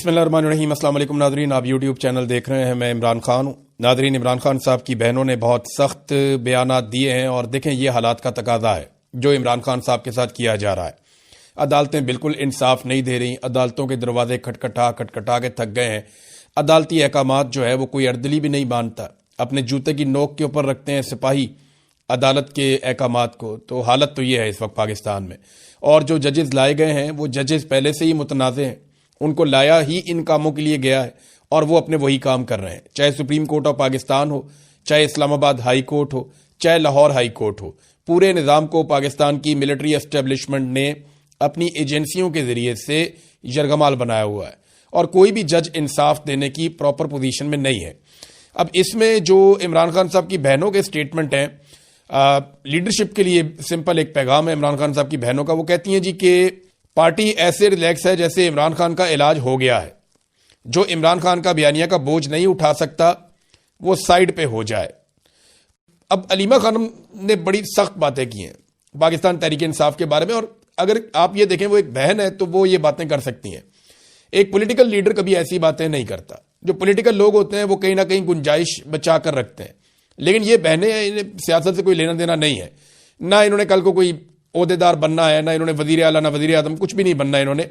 बिस्मिल्लाहिर्रहमानिर्रहीम। अस्सलाम वालेकुम नाज़रीन, आप यूट्यूब चैनल देख रहे हैं। मैं इमरान खान हूँ। नाज़रीन, इमरान खान साहब की बहनों ने बहुत सख्त बयानात दिए हैं और देखें ये हालात का तकाजा है जो इमरान खान साहब के साथ किया जा रहा है। अदालतें बिल्कुल इंसाफ नहीं दे रही, अदालतों के दरवाजे खटखटा के थक गए हैं। अदालती अहकामात जो है वो कोई अर्दली भी नहीं मानता, अपने जूते की नोक के ऊपर रखते हैं सिपाही अदालत के अहकामात को। तो हालत तो ये है इस वक्त पाकिस्तान में। और जो जजेस लाए गए हैं वो जजेस पहले से ही मुतनाज़े हैं, उनको लाया ही इन कामों के लिए गया है और वो अपने वही काम कर रहे हैं। चाहे सुप्रीम कोर्ट ऑफ पाकिस्तान हो, चाहे इस्लामाबाद हाई कोर्ट हो, चाहे लाहौर हाई कोर्ट हो, पूरे निज़ाम को पाकिस्तान की मिलिट्री एस्टेब्लिशमेंट ने अपनी एजेंसियों के जरिए से यरगमाल बनाया हुआ है और कोई भी जज इंसाफ देने की प्रॉपर पोजीशन में नहीं है। अब इसमें जो इमरान खान साहब की बहनों के स्टेटमेंट हैं, लीडरशिप के लिए सिंपल एक पैगाम है इमरान खान साहब की बहनों का। वो कहती हैं जी कि पार्टी ऐसे रिलैक्स है जैसे इमरान खान का इलाज हो गया है। जो इमरान खान का बयानिया का बोझ नहीं उठा सकता वो साइड पे हो जाए। अब अलीमा खानम ने बड़ी सख्त बातें की हैं पाकिस्तान तहरीक इंसाफ के बारे में, और अगर आप ये देखें वो एक बहन है तो वो ये बातें कर सकती हैं। एक पॉलिटिकल लीडर कभी ऐसी बातें नहीं करता। जो पॉलिटिकल लोग होते हैं वो कहीं ना कहीं गुंजाइश बचा कर रखते हैं, लेकिन ये बहनें, इन्हें सियासत से कोई लेना देना नहीं है। ना इन्होंने कल को कोई ओहदेदार बनना है, ना इन्होंने वजीर आला, ना वजीर आजम, कुछ भी नहीं बनना इन्होंने।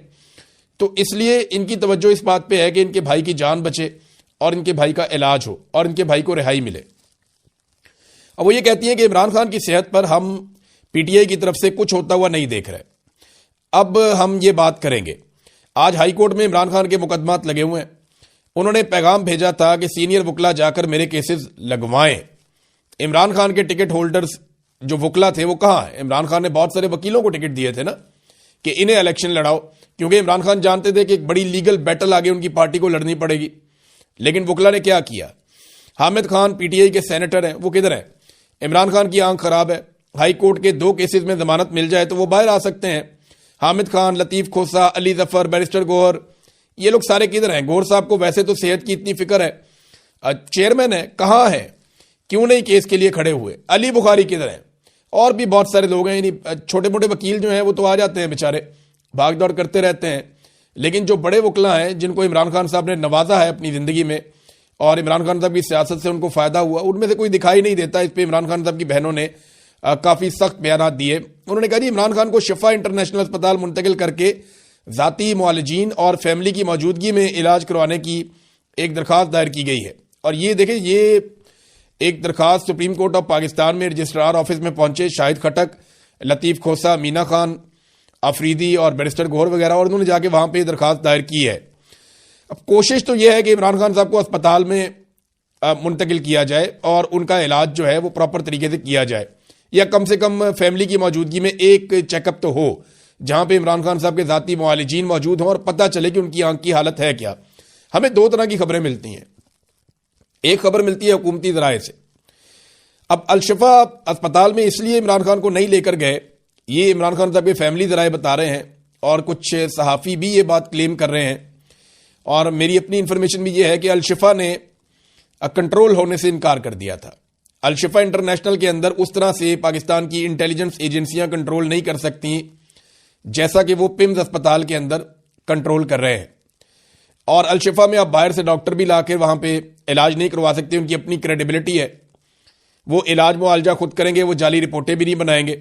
तो इसलिए इनकी तवज्जो इस बात पे है कि इनके भाई की जान बचे और इनके भाई का इलाज हो और इनके भाई को रिहाई मिले। अब वो ये कहती हैं कि इमरान खान की सेहत पर हम पीटीआई की तरफ से कुछ होता हुआ नहीं देख रहे। अब हम ये बात करेंगे। आज हाई कोर्ट में इमरान खान के मुकदमात लगे हुए हैं। उन्होंने पैगाम भेजा था कि सीनियर वकला जाकर मेरे केसेस लगवाएं। इमरान खान के टिकट होल्डर्स जो वकला थे वो कहाँ है? इमरान खान ने बहुत सारे वकीलों को टिकट दिए थे ना कि इन्हें इलेक्शन लड़ाओ, क्योंकि इमरान खान जानते थे कि एक बड़ी लीगल बैटल आगे उनकी पार्टी को लड़नी पड़ेगी। लेकिन वकला ने क्या किया? हामिद खान पीटीआई के सेनेटर हैं, वो किधर हैं? इमरान खान की आंख खराब है। हाई कोर्ट के 2 केसेस में जमानत मिल जाए तो वो बाहर आ सकते हैं। हामिद खान, लतीफ खोसा, अली जफर, बैरिस्टर गौहर, ये लोग सारे किधर हैं? गौहर साहब को वैसे तो सेहत की इतनी फिक्र है, चेयरमैन है, कहाँ है? क्यों नहीं केस के लिए खड़े हुए? अली बुखारी किधर है? और भी बहुत सारे लोग हैं। छोटे मोटे वकील जो हैं वो तो आ जाते हैं, बेचारे भाग दौड़ करते रहते हैं। लेकिन जो बड़े वकला हैं जिनको इमरान खान साहब ने नवाजा है अपनी जिंदगी में और इमरान खान साहब की सियासत से उनको फायदा हुआ, उनमें से कोई दिखाई नहीं देता। इस पर इमरान खान साहब की बहनों ने काफी सख्त बयान दिए। उन्होंने कहा जी इमरान खान को शिफा इंटरनेशनल अस्पताल मुंतकिल करके जाती मुआलिजीन और फैमिली की मौजूदगी में इलाज करवाने की एक दरखास्त दायर की गई है। और ये देखें, ये एक दरखास्त सुप्रीम कोर्ट ऑफ पाकिस्तान में रजिस्ट्रार ऑफिस में पहुंचे शाहिद खटक, लतीफ खोसा, मीना खान, अफरीदी और बैरिस्टर गौहर वगैरह, और उन्होंने जाके वहां पे दरखास्त दायर की है। अब कोशिश तो यह है कि इमरान खान साहब को अस्पताल में मुंतकिल किया जाए और उनका इलाज जो है वो प्रॉपर तरीके से किया जाए, या कम से कम फैमिली की मौजूदगी में एक चेकअप तो हो जहां पे इमरान खान साहब के जाती मुआलिजीन मौजूद हों और पता चले कि उनकी आंख की हालत है क्या। हमें 2 तरह की खबरें मिलती हैं। एक खबर मिलती है हुकूमती जराए से। अब अलशिफा अस्पताल में इसलिए इमरान खान को नहीं लेकर गए, ये इमरान खान साहब के फैमिली जराए बता रहे हैं और कुछ सहाफ़ी भी ये बात क्लेम कर रहे हैं। और मेरी अपनी इंफॉर्मेशन भी ये है कि अलशिफा ने कंट्रोल होने से इनकार कर दिया था। अलशिफा इंटरनेशनल के अंदर उस तरह से पाकिस्तान की इंटेलिजेंस एजेंसियां कंट्रोल नहीं कर सकती जैसा कि वो पिम्स अस्पताल के अंदर कंट्रोल कर रहे हैं। और अलशिफा में आप बाहर से डॉक्टर भी लाकर वहां पे इलाज नहीं करवा सकते, उनकी अपनी क्रेडिबिलिटी है। वो इलाज मुआवजा खुद करेंगे, वो जाली रिपोर्टें भी नहीं बनाएंगे।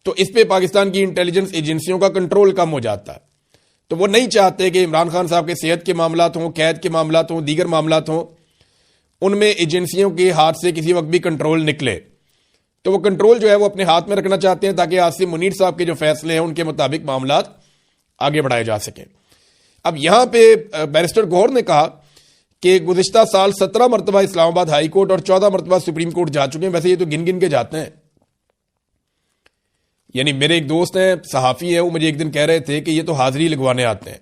तो इस पे पाकिस्तान की इंटेलिजेंस एजेंसियों का कंट्रोल कम हो जाता है। तो वो नहीं चाहते कि इमरान खान साहब के सेहत के मामलात हों, कैद के मामलात हों, दीगर मामलात हों, उनमें एजेंसियों के हाथ से किसी वक्त भी कंट्रोल निकले। तो वो कंट्रोल जो है वो अपने हाथ में रखना चाहते हैं ताकि आसिम मुनीर साहब के जो फैसले हैं उनके मुताबिक मामलात आगे बढ़ाए जा सकें। अब यहां पे बैरिस्टर गौहर ने कहा कि गुज़िश्ता साल 17 मरतबा इस्लामाबाद हाई कोर्ट और 14 मरतबा सुप्रीम कोर्ट जा चुके हैं। वैसे ये तो गिन गिन के जाते हैं। यानी मेरे एक दोस्त हैं, सहाफ़ी है, वो मुझे एक दिन कह रहे थे कि ये तो हाजिरी लगवाने आते हैं।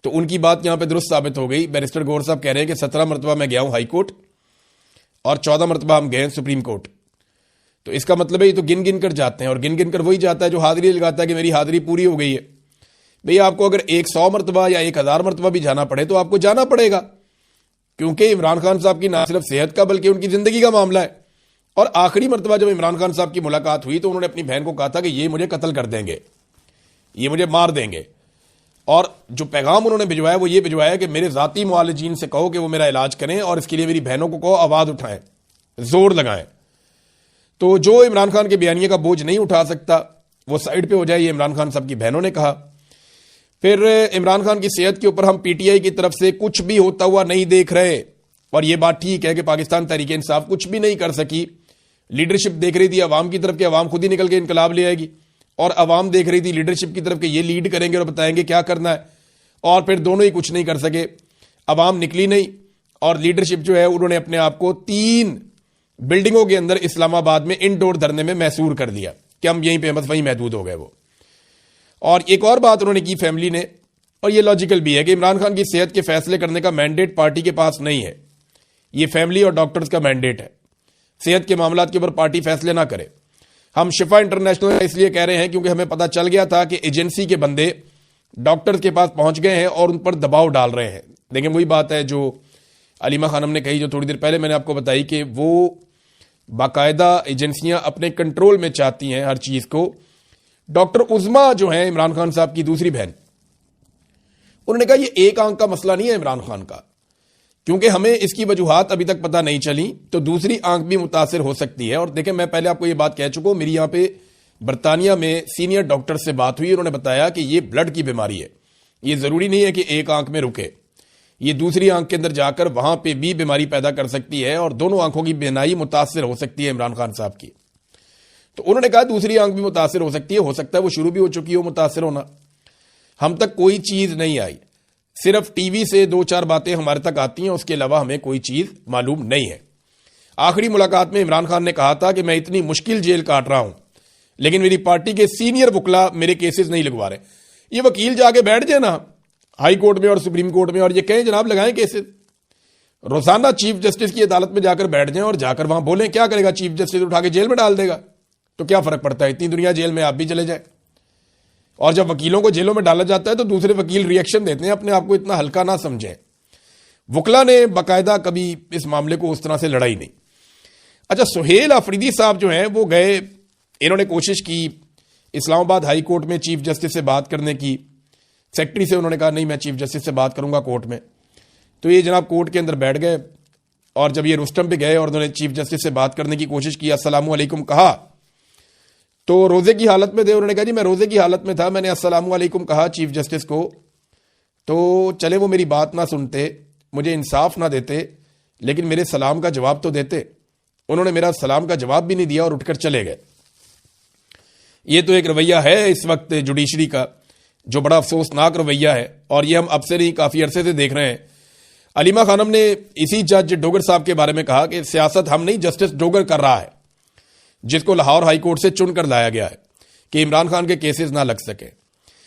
तो उनकी बात यहां पे दुरुस्त साबित हो गई। बैरिस्टर गौहर साहब कह रहे हैं कि 17 मरतबा मैं गया हूं हाई कोर्ट और 14 मरतबा हम गए सुप्रीम कोर्ट। तो इसका मतलब है ये तो गिन गिन कर जाते हैं, और गिन गिन कर वही जाता है जो हाजिरी लगाता है कि मेरी हाजिरी पूरी हो गई है। भैया आपको अगर 100 मरतबा या 1000 मरतबा भी जाना पड़े तो आपको जाना पड़ेगा, क्योंकि इमरान खान साहब की ना सिर्फ सेहत का बल्कि उनकी जिंदगी का मामला है। और आखिरी मरतबा जब इमरान खान साहब की मुलाकात हुई तो उन्होंने अपनी बहन को कहा था कि ये मुझे कत्ल कर देंगे, ये मुझे मार देंगे। और जो पैगाम उन्होंने भिजवाया वो ये भिजवाया कि मेरे जाती मुआलिजीन से कहो कि वो मेरा इलाज करें और इसके लिए मेरी बहनों को कहो आवाज उठाएं, जोर लगाएं। तो जो इमरान खान के बयानिए का बोझ नहीं उठा सकता वो साइड पे हो जाए, ये इमरान खान साहब की बहनों ने कहा। फिर इमरान खान की सेहत के ऊपर हम पीटीआई की तरफ से कुछ भी होता हुआ नहीं देख रहे, और ये बात ठीक है कि पाकिस्तान तहरीक इंसाफ कुछ भी नहीं कर सकी। लीडरशिप देख रही थी अवाम की तरफ कि अवाम खुद ही निकल के इनकलाब ले आएगी, और अवाम देख रही थी लीडरशिप की तरफ कि ये लीड करेंगे और बताएंगे क्या करना है, और फिर दोनों ही कुछ नहीं कर सके। अवाम निकली नहीं और लीडरशिप जो है उन्होंने अपने आप को 3 बिल्डिंगों के अंदर इस्लामाबाद में इंडोर धरने में मैसूर कर दिया कि हम यहीं पे बस वहीं महदूद हो गए वो। और एक और बात उन्होंने की फैमिली ने, और ये लॉजिकल भी है कि इमरान खान की सेहत के फैसले करने का मैंडेट पार्टी के पास नहीं है, ये फैमिली और डॉक्टर्स का मैंडेट है। सेहत के मामलात के ऊपर पार्टी फैसले ना करे। हम शिफा इंटरनेशनल इसलिए कह रहे हैं क्योंकि हमें पता चल गया था कि एजेंसी के बंदे डॉक्टर्स के पास पहुंच गए हैं और उन पर दबाव डाल रहे हैं। लेकिन वही बात है जो अलीमा खानम ने कही, जो थोड़ी देर पहले मैंने आपको बताई, कि वो बाकायदा एजेंसियां अपने कंट्रोल में चाहती हैं हर चीज को। डॉक्टर उज़मा जो है इमरान खान साहब की दूसरी बहन, उन्होंने कहा ये एक आंख का मसला नहीं है इमरान खान का, क्योंकि हमें इसकी वजूहात अभी तक पता नहीं चली, तो दूसरी आंख भी मुतासिर हो सकती है। और देखें, मैं पहले आपको ये बात कह चुका हूं, मेरी यहां पे बरतानिया में सीनियर डॉक्टर से बात हुई, उन्होंने बताया कि ये ब्लड की बीमारी है, ये जरूरी नहीं है कि एक आंख में रुके, ये दूसरी आंख के अंदर जाकर वहां पे भी बीमारी पैदा कर सकती है और दोनों आंखों की बीनाई मुतासिर हो सकती है इमरान खान साहब की। तो उन्होंने कहा दूसरी आंख भी मुतासिर हो सकती है, हो सकता है वो शुरू भी हो चुकी हो मुतासिर होना। हम तक कोई चीज नहीं आई, सिर्फ टीवी से 2-4 बातें हमारे तक आती हैं, उसके अलावा हमें कोई चीज मालूम नहीं है। आखिरी मुलाकात में इमरान खान ने कहा था कि मैं इतनी मुश्किल जेल काट रहा हूं, लेकिन मेरी पार्टी के सीनियर वकला मेरे केसेस नहीं लगवा रहे। ये वकील जाके बैठ जाए ना हाई कोर्ट में और सुप्रीम कोर्ट में और ये कहें जनाब लगाएं केसेस, रोजाना चीफ जस्टिस की अदालत में जाकर बैठ जाएं और जाकर वहां बोलें। क्या करेगा चीफ जस्टिस? उठा के जेल में डाल देगा, तो क्या फर्क पड़ता है? इतनी दुनिया जेल में आप भी चले जाए। और जब वकीलों को जेलों में डाला जाता है तो दूसरे वकील रिएक्शन देते हैं, अपने आप को इतना हल्का ना समझें। वकला ने बाकायदा कभी इस मामले को उस तरह से लड़ाई नहीं। अच्छा, सुहेल अफरीदी साहब जो हैं वो गए, इन्होंने कोशिश की इस्लामाबाद हाई कोर्ट में चीफ जस्टिस से बात करने की। सेक्रेटरी से उन्होंने कहा नहीं मैं चीफ जस्टिस से बात करूंगा कोर्ट में। तो ये जनाब कोर्ट के अंदर बैठ गए और जब ये रुस्तम पे गए और उन्होंने चीफ जस्टिस से बात करने की कोशिश की, अस्सलामु अलैकुम कहा, तो रोजे की हालत में थे। उन्होंने कहा जी मैं रोजे की हालत में था, मैंने अस्सलामु अलैकुम कहा चीफ जस्टिस को, तो चले वो मेरी बात ना सुनते, मुझे इंसाफ ना देते, लेकिन मेरे सलाम का जवाब तो देते। उन्होंने मेरा सलाम का जवाब भी नहीं दिया और उठकर चले गए। ये तो एक रवैया है इस वक्त जुडिशरी का, जो बड़ा अफसोसनाक रवैया है, और ये हम अब से नहीं काफी अरसे से देख रहे हैं। अलीमा खानम ने इसी जज डोगर साहब के बारे में कहा कि सियासत हम नहीं, जस्टिस डोगर कर रहा है, जिसको लाहौर हाई कोर्ट से चुनकर लाया गया है कि इमरान खान के केसेस ना लग सके।